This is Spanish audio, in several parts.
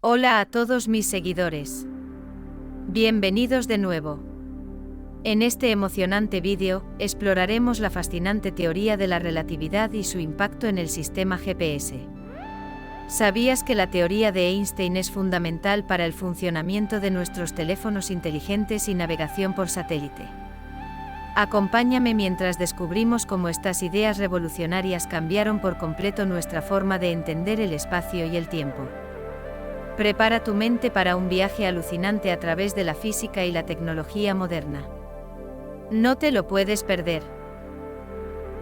Hola a todos mis seguidores. Bienvenidos de nuevo. En este emocionante vídeo, exploraremos la fascinante teoría de la relatividad y su impacto en el sistema GPS. ¿Sabías que la teoría de Einstein es fundamental para el funcionamiento de nuestros teléfonos inteligentes y navegación por satélite? Acompáñame mientras descubrimos cómo estas ideas revolucionarias cambiaron por completo nuestra forma de entender el espacio y el tiempo. Prepara tu mente para un viaje alucinante a través de la física y la tecnología moderna. No te lo puedes perder.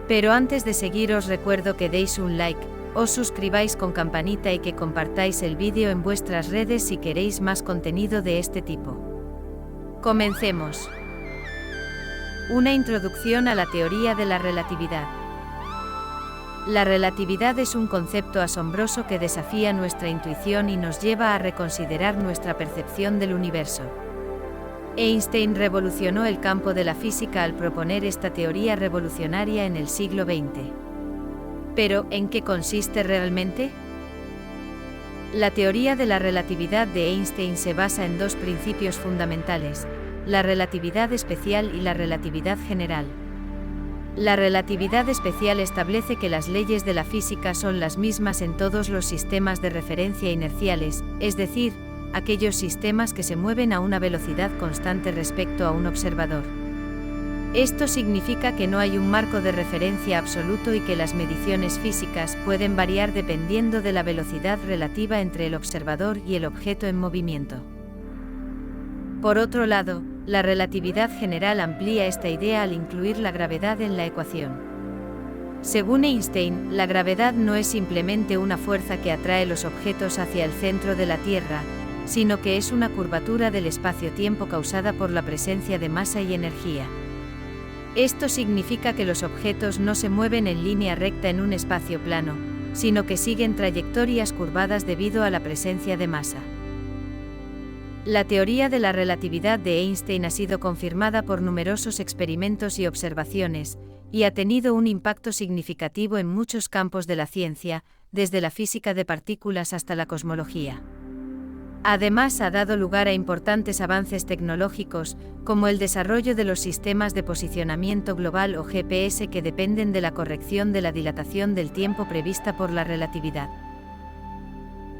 Pero antes de seguir os recuerdo que deis un like, os suscribáis con campanita y que compartáis el vídeo en vuestras redes si queréis más contenido de este tipo. Comencemos. Una introducción a la teoría de la relatividad. La relatividad es un concepto asombroso que desafía nuestra intuición y nos lleva a reconsiderar nuestra percepción del universo. Einstein revolucionó el campo de la física al proponer esta teoría revolucionaria en el siglo XX. Pero, ¿en qué consiste realmente? La teoría de la relatividad de Einstein se basa en dos principios fundamentales: la relatividad especial y la relatividad general. La relatividad especial establece que las leyes de la física son las mismas en todos los sistemas de referencia inerciales, es decir, aquellos sistemas que se mueven a una velocidad constante respecto a un observador. Esto significa que no hay un marco de referencia absoluto y que las mediciones físicas pueden variar dependiendo de la velocidad relativa entre el observador y el objeto en movimiento. Por otro lado, la relatividad general amplía esta idea al incluir la gravedad en la ecuación. Según Einstein, la gravedad no es simplemente una fuerza que atrae los objetos hacia el centro de la Tierra, sino que es una curvatura del espacio-tiempo causada por la presencia de masa y energía. Esto significa que los objetos no se mueven en línea recta en un espacio plano, sino que siguen trayectorias curvadas debido a la presencia de masa. La teoría de la relatividad de Einstein ha sido confirmada por numerosos experimentos y observaciones, y ha tenido un impacto significativo en muchos campos de la ciencia, desde la física de partículas hasta la cosmología. Además, ha dado lugar a importantes avances tecnológicos, como el desarrollo de los sistemas de posicionamiento global o GPS que dependen de la corrección de la dilatación del tiempo prevista por la relatividad.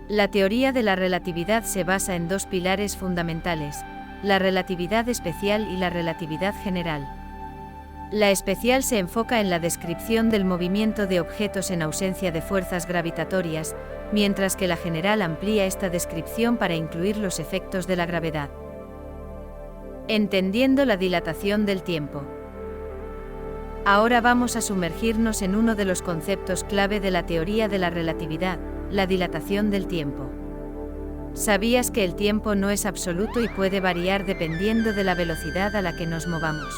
La teoría de la relatividad se basa en dos pilares fundamentales: la relatividad especial y la relatividad general. La especial se enfoca en la descripción del movimiento de objetos en ausencia de fuerzas gravitatorias, mientras que la general amplía esta descripción para incluir los efectos de la gravedad. Entendiendo la dilatación del tiempo. Ahora vamos a sumergirnos en uno de los conceptos clave de la teoría de la relatividad: la dilatación del tiempo. ¿Sabías que el tiempo no es absoluto y puede variar dependiendo de la velocidad a la que nos movamos?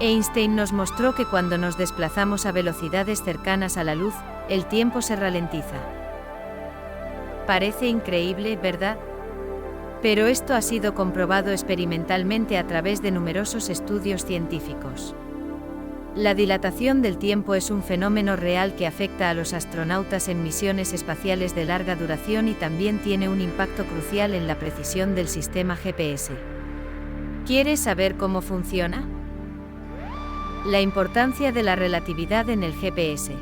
Einstein nos mostró que cuando nos desplazamos a velocidades cercanas a la luz, el tiempo se ralentiza. Parece increíble, ¿verdad? Pero esto ha sido comprobado experimentalmente a través de numerosos estudios científicos. La dilatación del tiempo es un fenómeno real que afecta a los astronautas en misiones espaciales de larga duración y también tiene un impacto crucial en la precisión del sistema GPS. ¿Quieres saber cómo funciona? La importancia de la relatividad en el GPS.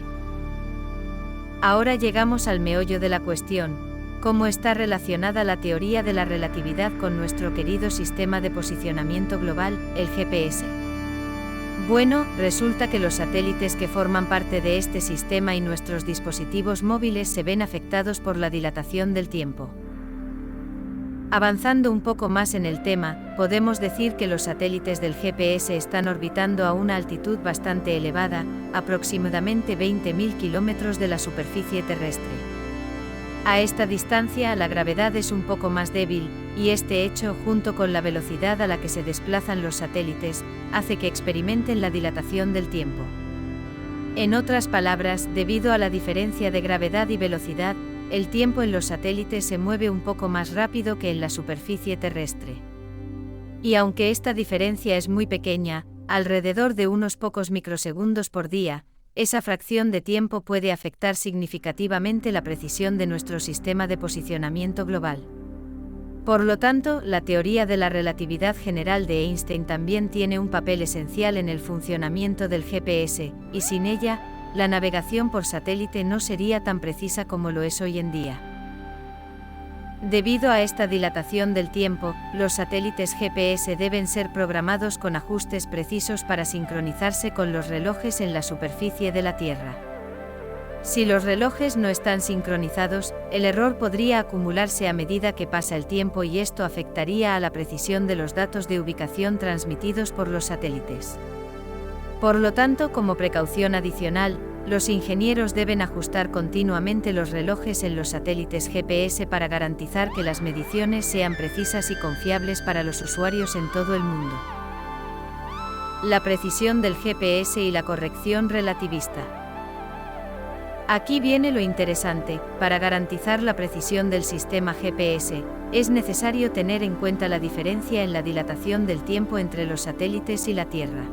Ahora llegamos al meollo de la cuestión: ¿cómo está relacionada la teoría de la relatividad con nuestro querido sistema de posicionamiento global, el GPS? Bueno, resulta que los satélites que forman parte de este sistema y nuestros dispositivos móviles se ven afectados por la dilatación del tiempo. Avanzando un poco más en el tema, podemos decir que los satélites del GPS están orbitando a una altitud bastante elevada, aproximadamente 20.000 kilómetros de la superficie terrestre. A esta distancia, la gravedad es un poco más débil, y este hecho, junto con la velocidad a la que se desplazan los satélites, hace que experimenten la dilatación del tiempo. En otras palabras, debido a la diferencia de gravedad y velocidad, el tiempo en los satélites se mueve un poco más rápido que en la superficie terrestre. Y aunque esta diferencia es muy pequeña, alrededor de unos pocos microsegundos por día, esa fracción de tiempo puede afectar significativamente la precisión de nuestro sistema de posicionamiento global. Por lo tanto, la teoría de la relatividad general de Einstein también tiene un papel esencial en el funcionamiento del GPS, y sin ella, la navegación por satélite no sería tan precisa como lo es hoy en día. Debido a esta dilatación del tiempo, los satélites GPS deben ser programados con ajustes precisos para sincronizarse con los relojes en la superficie de la Tierra. Si los relojes no están sincronizados, el error podría acumularse a medida que pasa el tiempo y esto afectaría a la precisión de los datos de ubicación transmitidos por los satélites. Por lo tanto, como precaución adicional, los ingenieros deben ajustar continuamente los relojes en los satélites GPS para garantizar que las mediciones sean precisas y confiables para los usuarios en todo el mundo. La precisión del GPS y la corrección relativista. Aquí viene lo interesante: para garantizar la precisión del sistema GPS, es necesario tener en cuenta la diferencia en la dilatación del tiempo entre los satélites y la Tierra.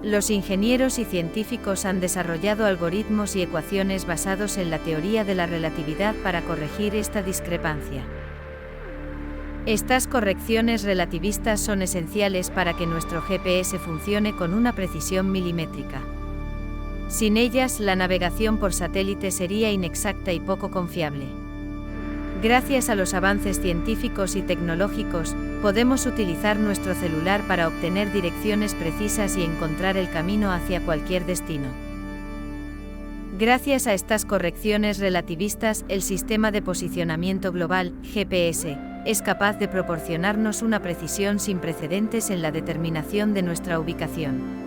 Los ingenieros y científicos han desarrollado algoritmos y ecuaciones basados en la teoría de la relatividad para corregir esta discrepancia. Estas correcciones relativistas son esenciales para que nuestro GPS funcione con una precisión milimétrica. Sin ellas, la navegación por satélite sería inexacta y poco confiable. Gracias a los avances científicos y tecnológicos, podemos utilizar nuestro celular para obtener direcciones precisas y encontrar el camino hacia cualquier destino. Gracias a estas correcciones relativistas, el sistema de posicionamiento global, GPS, es capaz de proporcionarnos una precisión sin precedentes en la determinación de nuestra ubicación.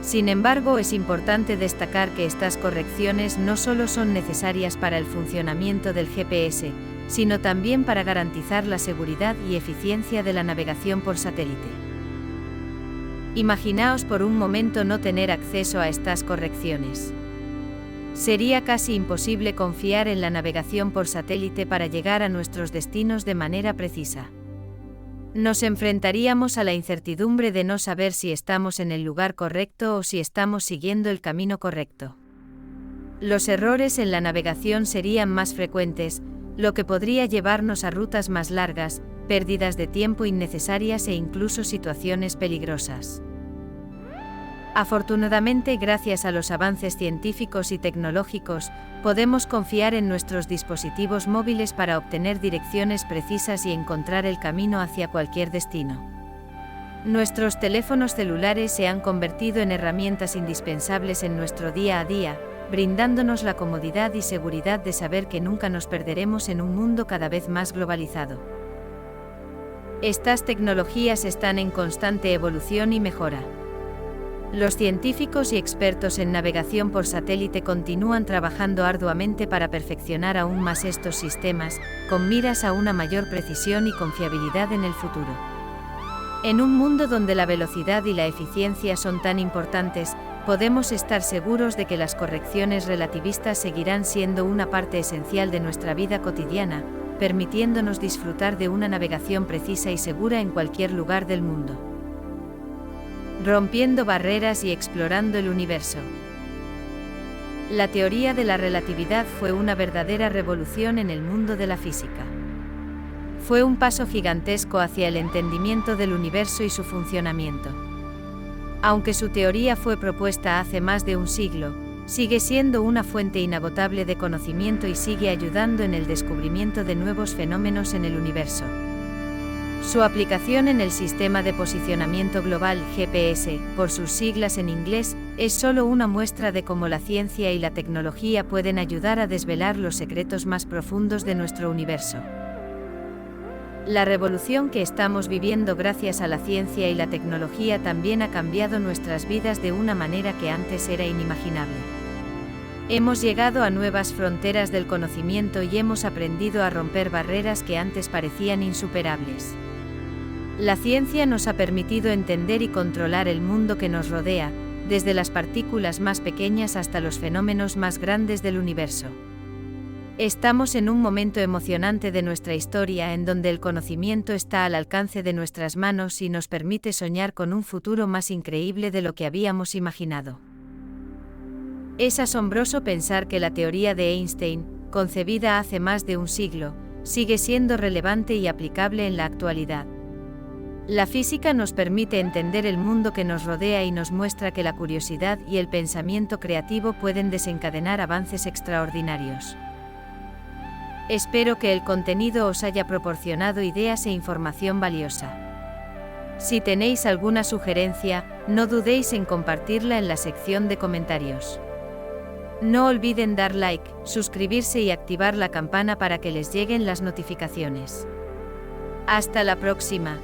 Sin embargo, es importante destacar que estas correcciones no solo son necesarias para el funcionamiento del GPS, sino también para garantizar la seguridad y eficiencia de la navegación por satélite. Imaginaos por un momento no tener acceso a estas correcciones. Sería casi imposible confiar en la navegación por satélite para llegar a nuestros destinos de manera precisa. Nos enfrentaríamos a la incertidumbre de no saber si estamos en el lugar correcto o si estamos siguiendo el camino correcto. Los errores en la navegación serían más frecuentes, lo que podría llevarnos a rutas más largas, pérdidas de tiempo innecesarias e incluso situaciones peligrosas. Afortunadamente, gracias a los avances científicos y tecnológicos, podemos confiar en nuestros dispositivos móviles para obtener direcciones precisas y encontrar el camino hacia cualquier destino. Nuestros teléfonos celulares se han convertido en herramientas indispensables en nuestro día a día, brindándonos la comodidad y seguridad de saber que nunca nos perderemos en un mundo cada vez más globalizado. Estas tecnologías están en constante evolución y mejora. Los científicos y expertos en navegación por satélite continúan trabajando arduamente para perfeccionar aún más estos sistemas, con miras a una mayor precisión y confiabilidad en el futuro. En un mundo donde la velocidad y la eficiencia son tan importantes, podemos estar seguros de que las correcciones relativistas seguirán siendo una parte esencial de nuestra vida cotidiana, permitiéndonos disfrutar de una navegación precisa y segura en cualquier lugar del mundo. Rompiendo barreras y explorando el universo. La teoría de la relatividad fue una verdadera revolución en el mundo de la física. Fue un paso gigantesco hacia el entendimiento del universo y su funcionamiento. Aunque su teoría fue propuesta hace más de un siglo, sigue siendo una fuente inagotable de conocimiento y sigue ayudando en el descubrimiento de nuevos fenómenos en el universo. Su aplicación en el Sistema de Posicionamiento Global, GPS, por sus siglas en inglés, es solo una muestra de cómo la ciencia y la tecnología pueden ayudar a desvelar los secretos más profundos de nuestro universo. La revolución que estamos viviendo gracias a la ciencia y la tecnología también ha cambiado nuestras vidas de una manera que antes era inimaginable. Hemos llegado a nuevas fronteras del conocimiento y hemos aprendido a romper barreras que antes parecían insuperables. La ciencia nos ha permitido entender y controlar el mundo que nos rodea, desde las partículas más pequeñas hasta los fenómenos más grandes del universo. Estamos en un momento emocionante de nuestra historia en donde el conocimiento está al alcance de nuestras manos y nos permite soñar con un futuro más increíble de lo que habíamos imaginado. Es asombroso pensar que la teoría de Einstein, concebida hace más de un siglo, sigue siendo relevante y aplicable en la actualidad. La física nos permite entender el mundo que nos rodea y nos muestra que la curiosidad y el pensamiento creativo pueden desencadenar avances extraordinarios. Espero que el contenido os haya proporcionado ideas e información valiosa. Si tenéis alguna sugerencia, no dudéis en compartirla en la sección de comentarios. No olviden dar like, suscribirse y activar la campana para que les lleguen las notificaciones. Hasta la próxima.